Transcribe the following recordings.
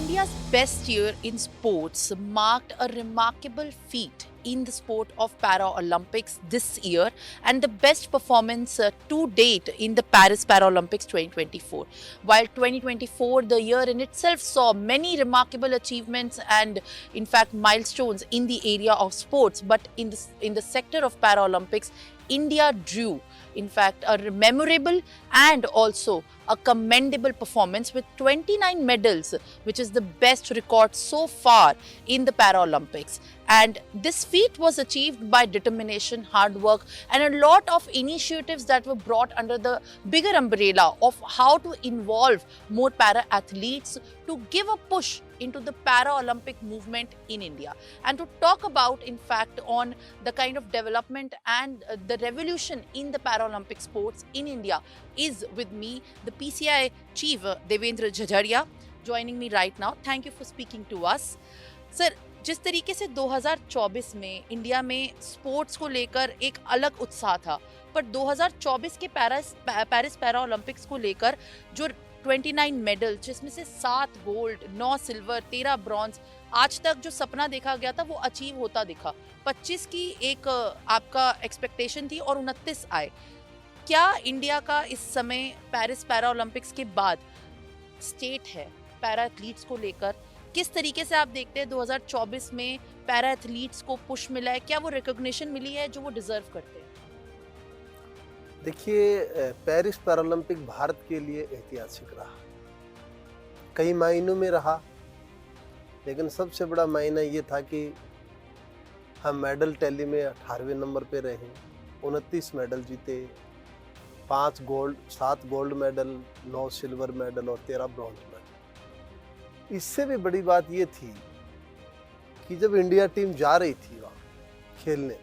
India's best year in sports marked a remarkable feat in the sport of Paralympics this year and the best performance to date in the Paris Paralympics 2024. While 2024, the year in itself saw many remarkable achievements and, in fact, milestones in the area of sports, but in the sector of Paralympics, India drew, in fact, a memorable and also a commendable performance with 29 medals, which is the best record so far in the Paralympics. And this feat was achieved by determination, hard work, and a lot of initiatives that were brought under the bigger umbrella of how to involve more para athletes to give a push into the Paralympic movement in India. And to talk about, in fact, on the kind of development and the revolution in the Paralympic sports in India is with me, the PCI chief, Devendra Jhajaria, joining me right now. Thank you for speaking to us. Sir, जिस तरीके से 2024 में India में sports को लेकर एक अलग उत्साह था, पर 2024 के पेरिस पैरा ओलंपिक्स को लेकर जो 29 मेडल, जिसमें से 7 गोल्ड, 9 सिल्वर, 13 ब्रॉन्ज, आज तक जो सपना देखा गया था वो अचीव होता दिखा। 25 की एक आपका एक्सपेक्टेशन थी और 29 आए। क्या इंडिया का इस समय पेरिस पैरा ओलंपिक्स के बाद स्टेट है पैरा एथलीट्स को लेकर? किस तरीके से आप देखते हैं 2024 में पैरा एथलीट्स को पुश मिला है? क्या वो रिकॉग्निशन मिली है जो वो डिजर्व करते हैं? देखिए, पेरिस पैरालंपिक भारत के लिए ऐतिहासिक रहा, कई मायनों में रहा, लेकिन सबसे बड़ा मायना ये था कि हम मेडल टैली में 18वें नंबर पे रहे, 29 मेडल जीते, 5 gold, 7 gold medal, 9 silver medal और 13 ब्रॉन्ज मेडल। इससे भी बड़ी बात ये थी कि जब इंडिया टीम जा रही थी वहाँ खेलने,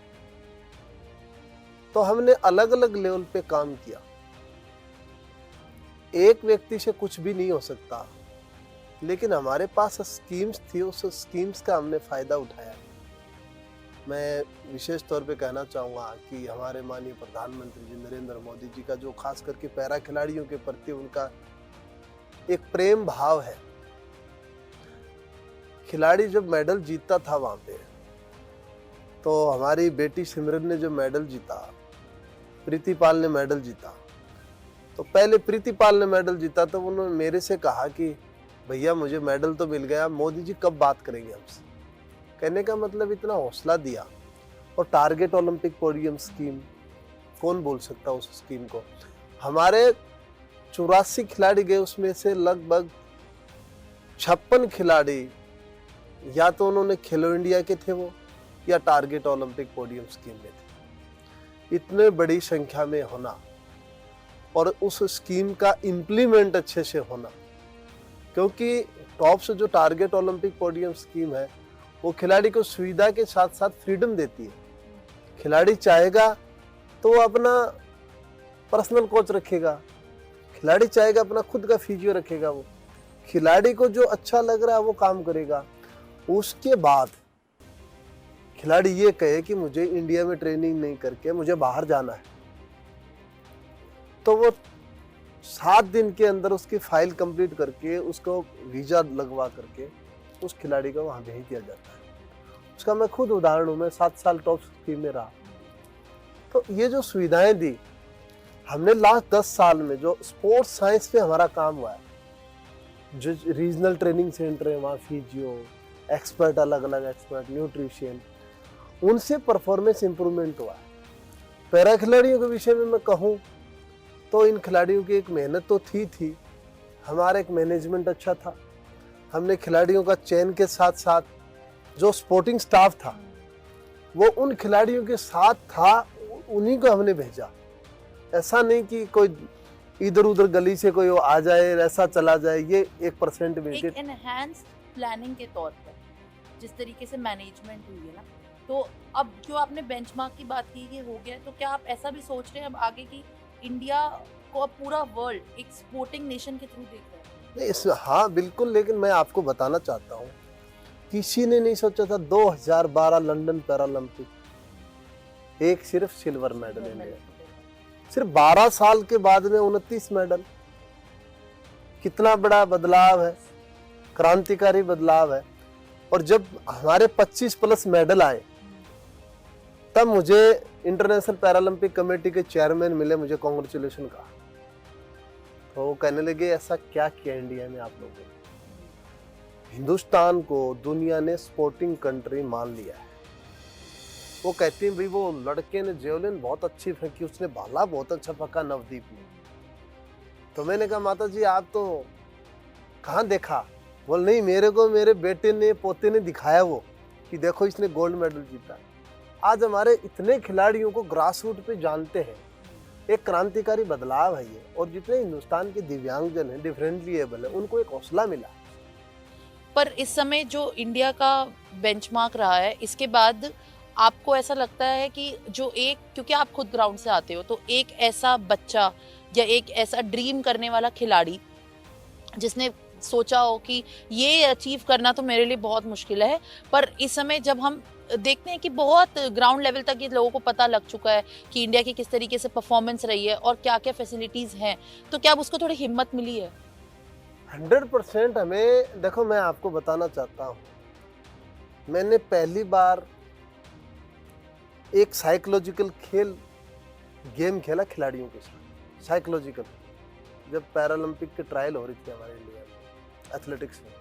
तो हमने अलग अलग लेवल पे काम किया। एक व्यक्ति से कुछ भी नहीं हो सकता, लेकिन हमारे पास स्कीम्स थी, उस स्कीम्स का हमने फायदा उठाया। मैं विशेष तौर पे कहना चाहूँगा कि हमारे माननीय प्रधानमंत्री जी नरेंद्र मोदी जी का जो खास करके पैरा खिलाड़ियों के प्रति उनका एक प्रेम भाव है। खिलाड़ी जब मेडल जीतता था वहाँ पे, तो हमारी बेटी सिमरन ने जो मेडल जीता, प्रीति पाल ने मेडल जीता, तो पहले प्रीति पाल ने मेडल जीता तो उन्होंने मेरे से कहा कि भैया मुझे मेडल तो मिल गया, मोदी जी कब बात करेंगे हमसे? कहने का मतलब इतना हौसला दिया। और टारगेट ओलंपिक पोडियम स्कीम, कौन बोल सकता उस स्कीम को? हमारे 84 खिलाड़ी गए, उसमें से लगभग 56 खिलाड़ी या तो उन्होंने खेलो इंडिया के थे वो, या टारगेट ओलंपिक पोडियम स्कीम में थे। इतने बड़ी संख्या में होना और उस स्कीम का इम्प्लीमेंट अच्छे से होना, क्योंकि टॉप से जो टारगेट ओलंपिक पोडियम स्कीम है वो खिलाड़ी को सुविधा के साथ साथ फ्रीडम देती है। खिलाड़ी चाहेगा तो वो अपना पर्सनल कोच रखेगा, खिलाड़ी चाहेगा अपना खुद का फिजियो रखेगा, वो खिलाड़ी को जो अच्छा लग रहा है वो काम करेगा। उसके बाद खिलाड़ी ये कहे कि मुझे इंडिया में ट्रेनिंग नहीं करके मुझे बाहर जाना है, तो वो 7 दिन के अंदर उसकी फाइल कंप्लीट करके उसको वीजा लगवा करके उस खिलाड़ी को वहां भेज दिया जाता है। उसका मैं खुद उदाहरण हूं, मैं 7 साल टॉप स्कीम में रहा। तो ये जो सुविधाएं दी हमने लास्ट 10 साल में, जो स्पोर्ट्स साइंस पे हमारा काम हुआ है, जो रीजनल ट्रेनिंग सेंटर है वहाँ फिजियो एक्सपर्ट, अलग अलग एक्सपर्ट, न्यूट्रिशन, उनसे परफॉर्मेंस इंप्रूवमेंट हुआ है। पैरा खिलाड़ियों के विषय में मैं कहूँ तो इन खिलाड़ियों की एक मेहनत तो थी, हमारा एक मैनेजमेंट अच्छा था। हमने खिलाड़ियों का चयन के साथ साथ जो स्पोर्टिंग स्टाफ था वो उन खिलाड़ियों के साथ था, उन्हीं को हमने भेजा। ऐसा नहीं कि कोई इधर उधर गली से कोई आ जाए, ऐसा चला जाए। ये 1% में एक एनहांस प्लानिंग के तौर पर जिस तरीके से मैनेजमेंट हुई है ना, तो अब जो आपने बेंचमार्क की बात की ये हो गया, तो क्या आप ऐसा भी सोच रहे हैं अब आगे की इंडिया को अब पूरा वर्ल्ड एक स्पोर्टिंग नेशन के थ्रू देख रहा है? हाँ बिल्कुल, लेकिन मैं आपको बताना चाहता हूँ किसी ने नहीं सोचा था 2012 लंदन पैरालंपिक एक सिर्फ सिल्वर मेडल इंडिया, सिर्फ 12 साल के बाद में 29 मेडल। कितना बड़ा बदलाव है। क्रांतिकारी बदलाव है। और जब हमारे 25 प्लस मेडल आए तब मुझे इंटरनेशनल पैरालंपिक कमेटी के चेयरमैन मिले, मुझे कॉन्ग्रेचुलेशन कहा। तो वो कहने लगे ऐसा क्या किया इंडिया में आप लोगों ने, हिंदुस्तान को दुनिया ने स्पोर्टिंग कंट्री मान लिया है। वो कहती हैं भाई वो लड़के ने जेवलिन बहुत अच्छी फेंकी, उसने भाला बहुत अच्छा फेंका नवदीप ने। तो मैंने कहा माता जी आप तो कहाँ देखा? बोल नहीं, मेरे को मेरे बेटे ने पोते ने दिखाया वो कि देखो इसने गोल्ड मेडल जीता। आज हमारे इतने खिलाड़ियों को ग्रास रूट पे जानते हैं, एक क्रांतिकारी बदलाव है ये। और जितने हिंदुस्तान के दिव्यांगजन हैं, डिफरेंटली एबल है, उनको एक हौसला मिला। पर इस समय जो इंडिया का बेंचमार्क रहा है, इसके बाद आपको ऐसा लगता है कि जो एक, क्योंकि आप खुद ग्राउंड से आते हो, तो एक ऐसा बच्चा या एक ऐसा ड्रीम करने वाला खिलाड़ी जिसने सोचा हो कि ये अचीव करना तो मेरे लिए बहुत मुश्किल है, पर इस समय जब हम देखते हैं कि बहुत ग्राउंड लेवल तक ये लोगों को पता लग चुका है कि इंडिया की किस तरीके से परफॉर्मेंस रही है और क्या क्या फैसिलिटीज हैं, तो क्या अब उसको थोड़ी हिम्मत मिली है? 100% हमें, देखो मैं आपको बताना चाहता हूँ, मैंने पहली बार एक साइकोलॉजिकल गेम खेला खिलाड़ियों के साथ। साइकोलॉजिकल, जब पैरालंपिक के ट्रायल हो रही थी हमारे इंडिया में एथलेटिक्स में,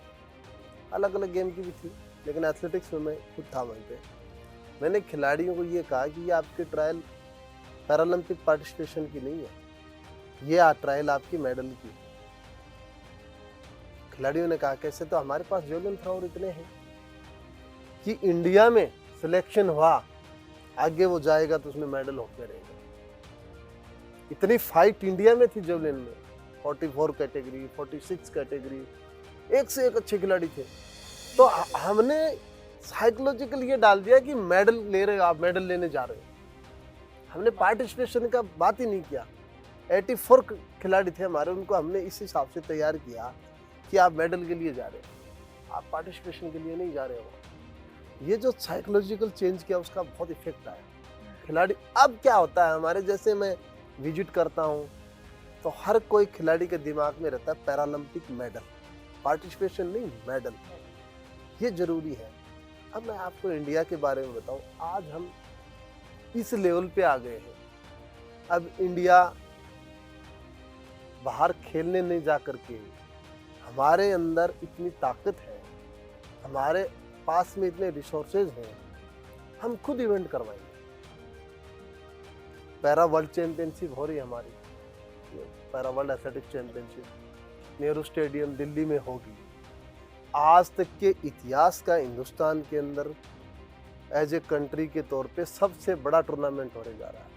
अलग अलग गेम की भी थी लेकिन एथलेटिक्स में मैं खुद था वहीं पे। मैंने खिलाड़ियों को ये कहा कि ये आपके ट्रायल पैरालंपिक पार्टिसिपेशन की नहीं है, ये ट्रायल आपकी मेडल की। खिलाड़ियों ने कहा कैसे? तो हमारे पास जेवलिन थ्रोअर इतने हैं कि इंडिया में सिलेक्शन हुआ, आगे वो जाएगा तो उसमें मेडल होते रहेगा। इतनी फाइट इंडिया में थी जेवलिन में, 44 कैटेगरी, 46 कैटेगरी, एक से एक अच्छे खिलाड़ी थे। तो हमने साइकोलॉजिकल ये डाल दिया कि मेडल ले रहे हो आप, मेडल लेने जा रहे हो। हमने पार्टिसिपेशन का बात ही नहीं किया। 84 खिलाड़ी थे हमारे, उनको हमने इस हिसाब से तैयार किया कि आप मेडल के लिए जा रहे हो, आप पार्टिसिपेशन के लिए नहीं जा रहे हो। ये जो साइकोलॉजिकल चेंज किया उसका बहुत इफेक्ट आया खिलाड़ी। अब क्या होता है, हमारे जैसे मैं विजिट करता हूँ तो हर कोई खिलाड़ी के दिमाग में रहता है पैरालंपिक मेडल, पार्टिसिपेशन नहीं, मेडल, ये जरूरी है। अब मैं आपको इंडिया के बारे में बताऊं, आज हम इस लेवल पे आ गए हैं। अब इंडिया बाहर खेलने नहीं जा करके, हमारे अंदर इतनी ताकत है, हमारे पास में इतने रिसोर्सेज हैं, हम खुद इवेंट करवाएंगे। पैरा वर्ल्ड चैंपियनशिप हो रही है हमारी, para world athletics championship Nehru stadium Delhi में होगी। आज तक के इतिहास का हिंदुस्तान के अंदर एज ए कंट्री के तौर पे सबसे बड़ा टूर्नामेंट होने जा रहा है।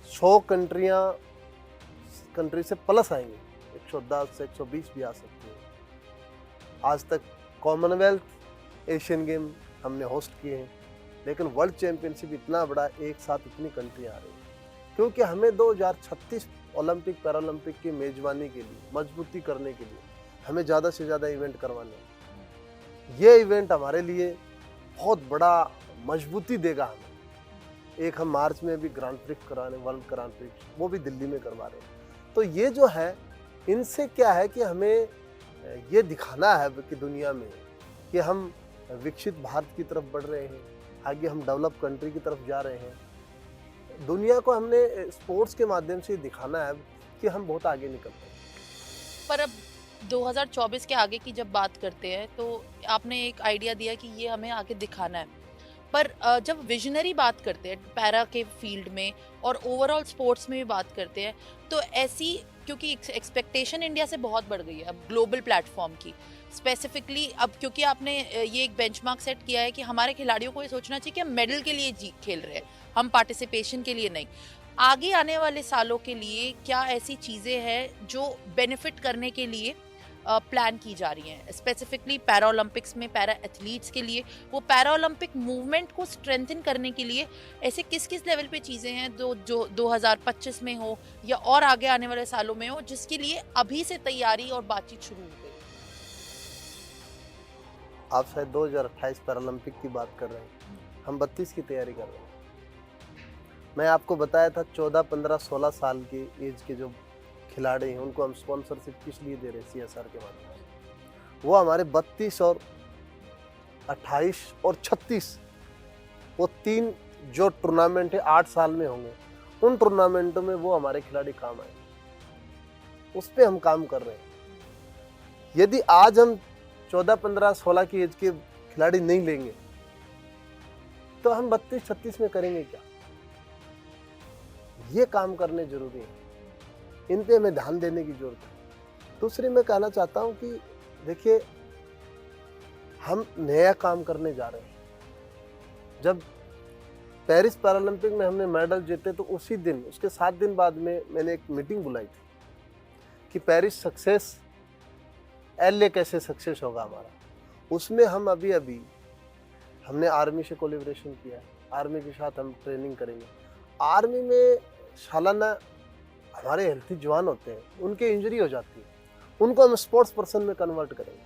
100 कंट्री से प्लस आएंगे, 110 से 120 भी आ सकती है। आज तक कॉमनवेल्थ, एशियन गेम हमने होस्ट किए हैं, लेकिन वर्ल्ड चैंपियनशिप इतना बड़ा, एक साथ इतनी कंट्री आ रही है, क्योंकि हमें 2036 ओलंपिक पैरालंपिक की मेजबानी के लिए, मजबूती करने के लिए हमें ज़्यादा से ज़्यादा इवेंट करवाने हैं। ये इवेंट हमारे लिए बहुत बड़ा मजबूती देगा हमें। एक हम मार्च में भी ग्रांड प्रिक्स कराने, वर्ल्ड ग्रांड प्रिक्स, वो भी दिल्ली में करवा रहे हैं। तो ये जो है, इनसे क्या है कि हमें ये दिखाना है कि दुनिया में कि हम विकसित भारत की तरफ बढ़ रहे हैं, आगे हम डेवलप कंट्री की तरफ जा रहे हैं। दुनिया को हमने स्पोर्ट्स के माध्यम से दिखाना है कि हम बहुत आगे निकल रहे हैं। पर अब 2024 के आगे की जब बात करते हैं तो आपने एक आइडिया दिया कि ये हमें आगे दिखाना है, पर जब विजनरी बात करते हैं पैरा के फील्ड में और ओवरऑल स्पोर्ट्स में भी बात करते हैं, तो ऐसी, क्योंकि एक्सपेक्टेशन इंडिया से बहुत बढ़ गई है अब ग्लोबल प्लेटफॉर्म की स्पेसिफिकली, अब क्योंकि आपने ये एक बेंचमार्क सेट किया है कि हमारे खिलाड़ियों को ये सोचना चाहिए कि हम मेडल के लिए खेल रहे हैं, हम पार्टिसिपेशन के लिए नहीं। आगे आने वाले सालों के लिए क्या ऐसी चीज़ें हैं जो बेनिफिट करने के लिए प्लान की जा रही हैं, स्पेसिफिकली पैरा ओलंपिक्स में पैरा एथलीट्स के लिए, वो पैरा ओलंपिक मूवमेंट को स्ट्रेंथन करने के लिए ऐसे किस किस लेवल पे चीज़ें हैं जो 2025 में हो या और आगे आने वाले सालों में हो, जिसके लिए अभी से तैयारी और बातचीत शुरू हो गई? आप शायद 2028 पैरालंपिक की बात कर रहे हैं, हम 32 की तैयारी कर रहे हैं। मैं आपको बताया था 14, 15, 16 साल की एज के जो खिलाड़ी हैं उनको हम स्पॉन्सरशिप किस लिए दे रहे हैं, CSR के माध्यम से। वो हमारे 32 और 28 और 36, वो 3 जो टूर्नामेंट है 8 साल में होंगे, उन टूर्नामेंटों में वो हमारे खिलाड़ी काम आए, उस पे हम काम कर रहे हैं। यदि आज हम 14, 15, 16 की एज के खिलाड़ी नहीं लेंगे तो हम 32, 36 में करेंगे क्या? ये काम करने जरूरी है, इन पे हमें ध्यान देने की जरूरत है। दूसरी मैं कहना चाहता हूं कि देखिए, हम नया काम करने जा रहे हैं। जब पेरिस पैरालंपिक में हमने मेडल जीते तो उसी दिन, उसके 7 दिन बाद में मैंने एक मीटिंग बुलाई थी कि पेरिस सक्सेस, LA कैसे सक्सेस होगा हमारा। उसमें हम अभी हमने आर्मी से कोलैबोरेशन किया है, आर्मी के साथ हम ट्रेनिंग करेंगे। आर्मी में सालाना हमारे हेल्थी जवान होते हैं, उनके इंजरी हो जाती है, उनको हम स्पोर्ट्स पर्सन में कन्वर्ट करेंगे।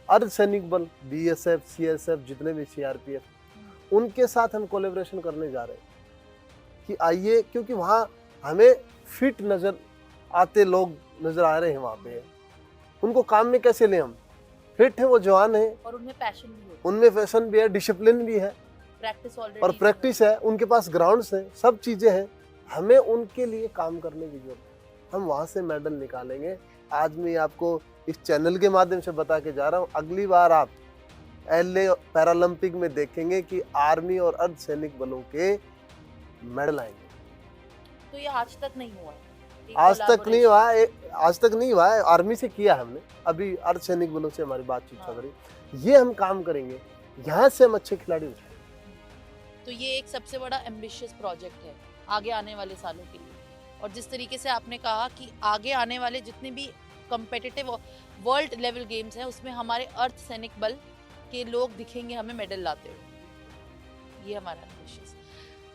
अर्धसैनिक बल, BSF, CSF, जितने भी CRPF, उनके साथ हम कोलैबोरेशन करने जा रहे हैं कि आइए, क्योंकि वहाँ हमें फिट नजर आते लोग नजर आ रहे हैं वहाँ पे। उनको काम में कैसे लें हम? फिट है, वो जवान है, और उनमें पैशन भी होता है, उनमें पैशन भी है, डिसिप्लिन भी है, प्रैक्टिस और ऑलरेडी प्रैक्टिस है, उनके पास ग्राउंड्स हैं, सब चीजें हैं। हमें उनके लिए काम करने की जरूरत है, हम वहाँ से मेडल निकालेंगे। आज मैं आपको इस चैनल के माध्यम से बता के जा रहा हूँ, अगली बार आप LA पैरालंपिक में देखेंगे कि आर्मी और अर्धसैनिक बलों के मेडल आएंगे। तो ये आज तक नहीं हुआ है, एक आज तक नहीं हुआ है, collaboration। आज तक नहीं हुआ है। आर्मी से किया हमने, अभी अर्धसैनिक बलों से हमारी बातचीत चल रही। ये हम काम करेंगे, यहाँ से हम अच्छे खिलाड़ी उठाएंगे। तो ये एक सबसे बड़ा एम्बिशियस प्रोजेक्ट है आगे आने वाले सालों के लिए। और जिस तरीके से आपने कहा कि आगे आने वाले जितने भी कम्पिटिटिव वर्ल्ड लेवल गेम्स हैं, उसमें हमारे अर्धसैनिक बल के लोग दिखेंगे हमें मेडल लाते हुए। ये हमारा ambitious.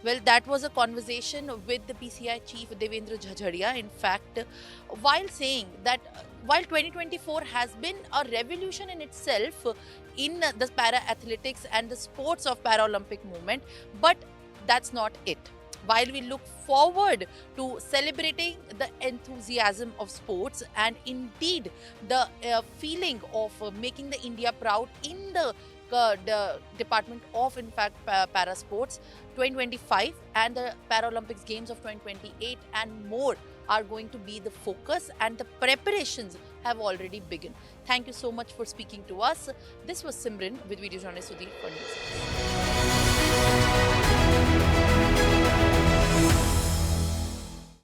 Well, that was a conversation with the PCI chief Devendra Jhajhadia. In fact, while saying that while 2024 has been a revolution in itself in the para athletics and the sports of Paralympic movement, but that's not it. While we look forward to celebrating the enthusiasm of sports and indeed the feeling of making the India proud in the Department of, in fact, para sports 2025 and the Paralympics Games of 2028 and more are going to be the focus, and the preparations have already begun. Thank you so much for speaking to us. This was Simran with video journalist Sudhir for News.